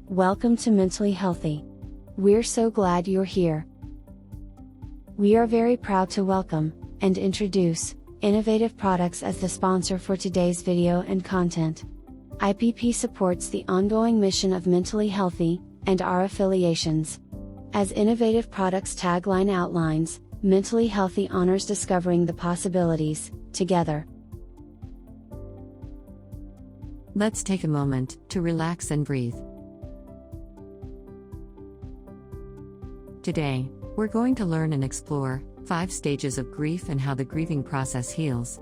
Welcome to Mentally Healthy. We're so glad you're here. We are very proud to welcome and introduce Innovative Products as the sponsor for today's video and content. IPP supports the ongoing mission of Mentally Healthy and our affiliations. As Innovative Products' tagline outlines, Mentally Healthy honors discovering the possibilities together. Let's take a moment to relax and breathe. Today, we're going to learn and explore 5 stages of grief and how the grieving process heals.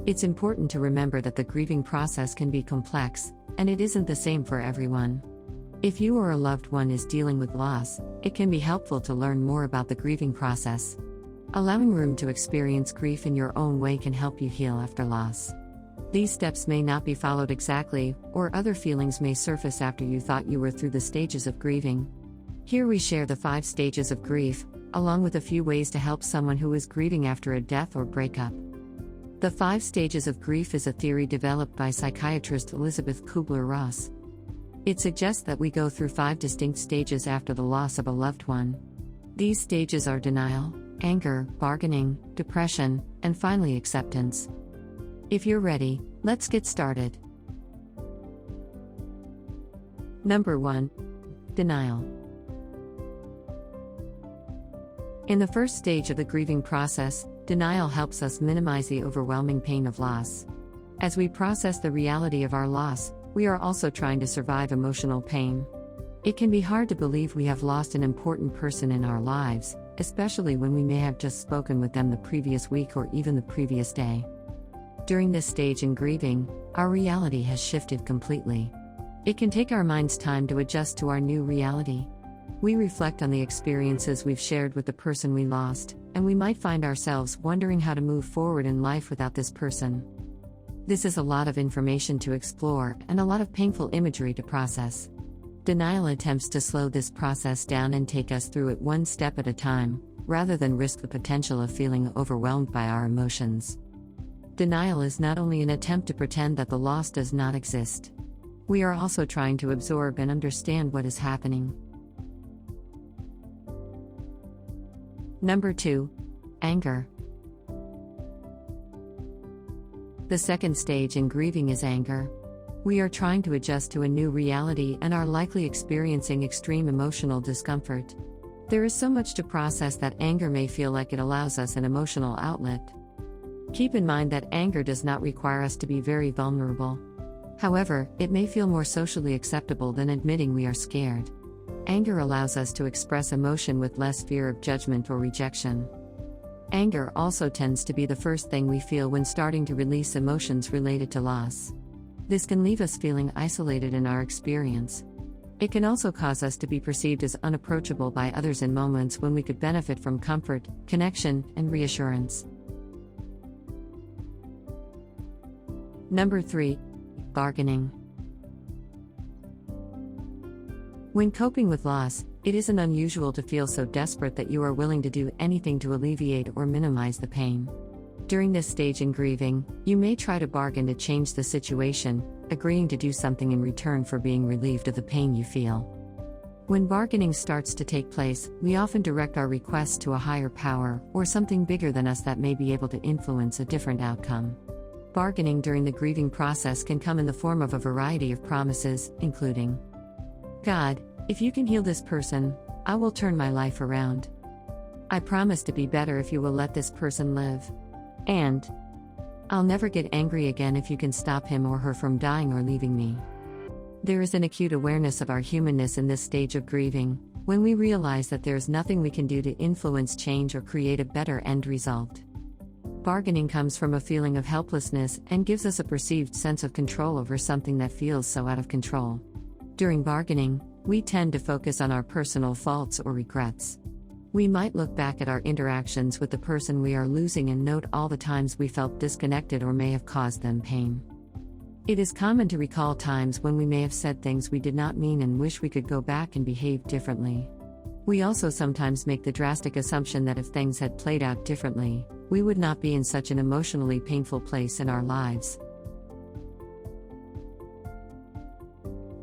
It's important to remember that the grieving process can be complex, and it isn't the same for everyone. If you or a loved one is dealing with loss, it can be helpful to learn more about the grieving process. Allowing room to experience grief in your own way can help you heal after loss. These steps may not be followed exactly, or other feelings may surface after you thought you were through the stages of grieving. Here we share the 5 stages of grief, along with a few ways to help someone who is grieving after a death or breakup. The 5 stages of grief is a theory developed by psychiatrist Elizabeth Kubler-Ross. It suggests that we go through 5 distinct stages after the loss of a loved one. These stages are denial, anger, bargaining, depression, and finally acceptance. If you're ready, let's get started. Number 1. Denial. In the first stage of the grieving process, denial helps us minimize the overwhelming pain of loss. As we process the reality of our loss, we are also trying to survive emotional pain. It can be hard to believe we have lost an important person in our lives, especially when we may have just spoken with them the previous week or even the previous day. During this stage in grieving, our reality has shifted completely. It can take our minds time to adjust to our new reality. We reflect on the experiences we've shared with the person we lost, and we might find ourselves wondering how to move forward in life without this person. This is a lot of information to explore and a lot of painful imagery to process. Denial attempts to slow this process down and take us through it one step at a time, rather than risk the potential of feeling overwhelmed by our emotions. Denial is not only an attempt to pretend that the loss does not exist. We are also trying to absorb and understand what is happening. Number 2. Anger. The second stage in grieving is anger. We are trying to adjust to a new reality and are likely experiencing extreme emotional discomfort. There is so much to process that anger may feel like it allows us an emotional outlet. Keep in mind that anger does not require us to be very vulnerable. However, it may feel more socially acceptable than admitting we are scared. Anger allows us to express emotion with less fear of judgment or rejection. Anger also tends to be the first thing we feel when starting to release emotions related to loss. This can leave us feeling isolated in our experience. It can also cause us to be perceived as unapproachable by others in moments when we could benefit from comfort, connection, and reassurance. Number 3. Bargaining. When coping with loss, it isn't unusual to feel so desperate that you are willing to do anything to alleviate or minimize the pain. During this stage in grieving, you may try to bargain to change the situation, agreeing to do something in return for being relieved of the pain you feel. When bargaining starts to take place, we often direct our requests to a higher power or something bigger than us that may be able to influence a different outcome. Bargaining during the grieving process can come in the form of a variety of promises, including, God, if you can heal this person, I will turn my life around. I promise to be better if you will let this person live. And, I'll never get angry again if you can stop him or her from dying or leaving me. There is an acute awareness of our humanness in this stage of grieving, when we realize that there is nothing we can do to influence change or create a better end result. Bargaining comes from a feeling of helplessness and gives us a perceived sense of control over something that feels so out of control. During bargaining, we tend to focus on our personal faults or regrets. We might look back at our interactions with the person we are losing and note all the times we felt disconnected or may have caused them pain. It is common to recall times when we may have said things we did not mean and wish we could go back and behave differently. We also sometimes make the drastic assumption that if things had played out differently, we would not be in such an emotionally painful place in our lives.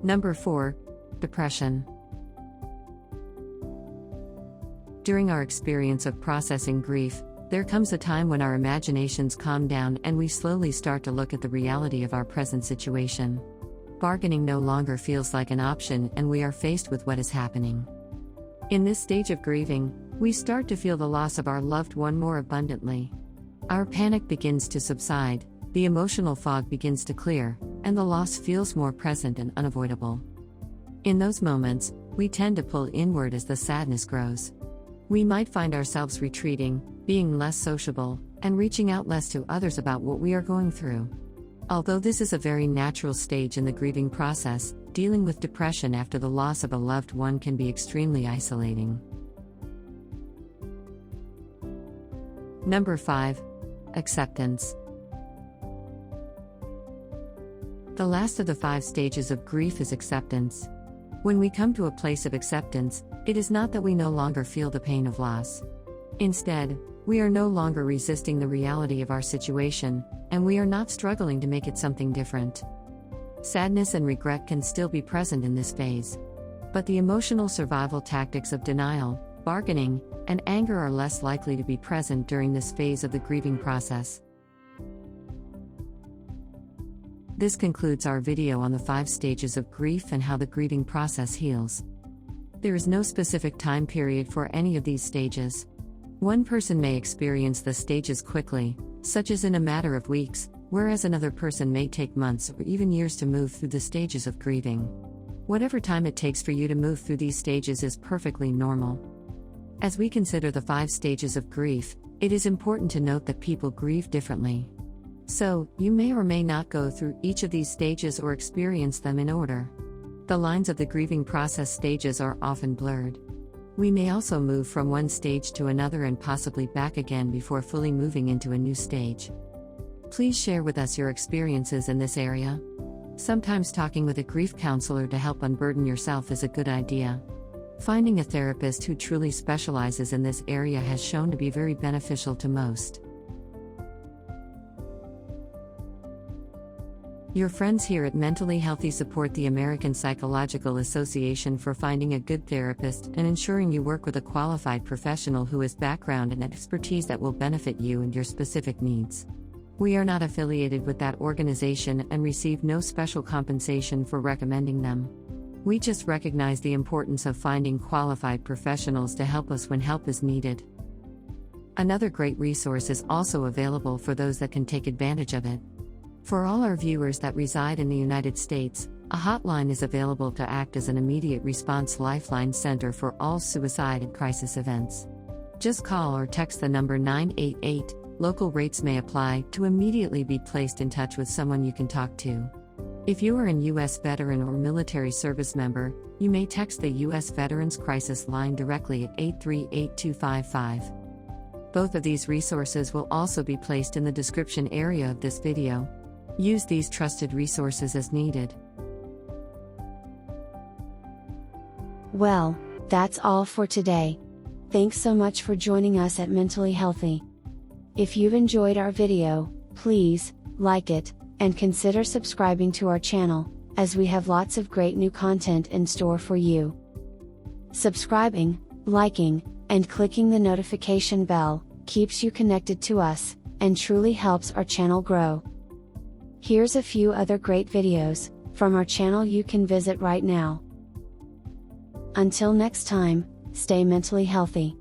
Number 4. Depression. During our experience of processing grief, there comes a time when our imaginations calm down and we slowly start to look at the reality of our present situation. Bargaining no longer feels like an option and we are faced with what is happening. In this stage of grieving, we start to feel the loss of our loved one more abundantly. Our panic begins to subside, the emotional fog begins to clear, and the loss feels more present and unavoidable. In those moments, we tend to pull inward as the sadness grows. We might find ourselves retreating, being less sociable, and reaching out less to others about what we are going through. Although this is a very natural stage in the grieving process, dealing with depression after the loss of a loved one can be extremely isolating. Number 5. Acceptance. The last of the 5 stages of grief is acceptance. When we come to a place of acceptance, it is not that we no longer feel the pain of loss. Instead, we are no longer resisting the reality of our situation, and we are not struggling to make it something different. Sadness and regret can still be present in this phase. But the emotional survival tactics of denial, bargaining, and anger are less likely to be present during this phase of the grieving process. This concludes our video on the 5 stages of grief and how the grieving process heals. There is no specific time period for any of these stages. One person may experience the stages quickly, such as in a matter of weeks, whereas another person may take months or even years to move through the stages of grieving. Whatever time it takes for you to move through these stages is perfectly normal. As we consider the 5 stages of grief, it is important to note that people grieve differently. So, you may or may not go through each of these stages or experience them in order. The lines of the grieving process stages are often blurred. We may also move from one stage to another and possibly back again before fully moving into a new stage. Please share with us your experiences in this area. Sometimes talking with a grief counselor to help unburden yourself is a good idea. Finding a therapist who truly specializes in this area has shown to be very beneficial to most. Your friends here at Mentally Healthy support the American Psychological Association for finding a good therapist and ensuring you work with a qualified professional who has background and expertise that will benefit you and your specific needs. We are not affiliated with that organization and receive no special compensation for recommending them. We just recognize the importance of finding qualified professionals to help us when help is needed. Another great resource is also available for those that can take advantage of it. For all our viewers that reside in the United States, a hotline is available to act as an immediate response lifeline center for all suicide and crisis events. Just call or text the number 988, local rates may apply, to immediately be placed in touch with someone you can talk to. If you are a U.S. veteran or military service member, you may text the U.S. Veterans Crisis Line directly at 838-255. Both of these resources will also be placed in the description area of this video. Use these trusted resources as needed. Well, that's all for today. Thanks so much for joining us at Mentally Healthy. If you've enjoyed our video, please like it, and consider subscribing to our channel, as we have lots of great new content in store for you. Subscribing, liking, and clicking the notification bell keeps you connected to us, and truly helps our channel grow. Here's a few other great videos from our channel you can visit right now. Until next time, stay mentally healthy.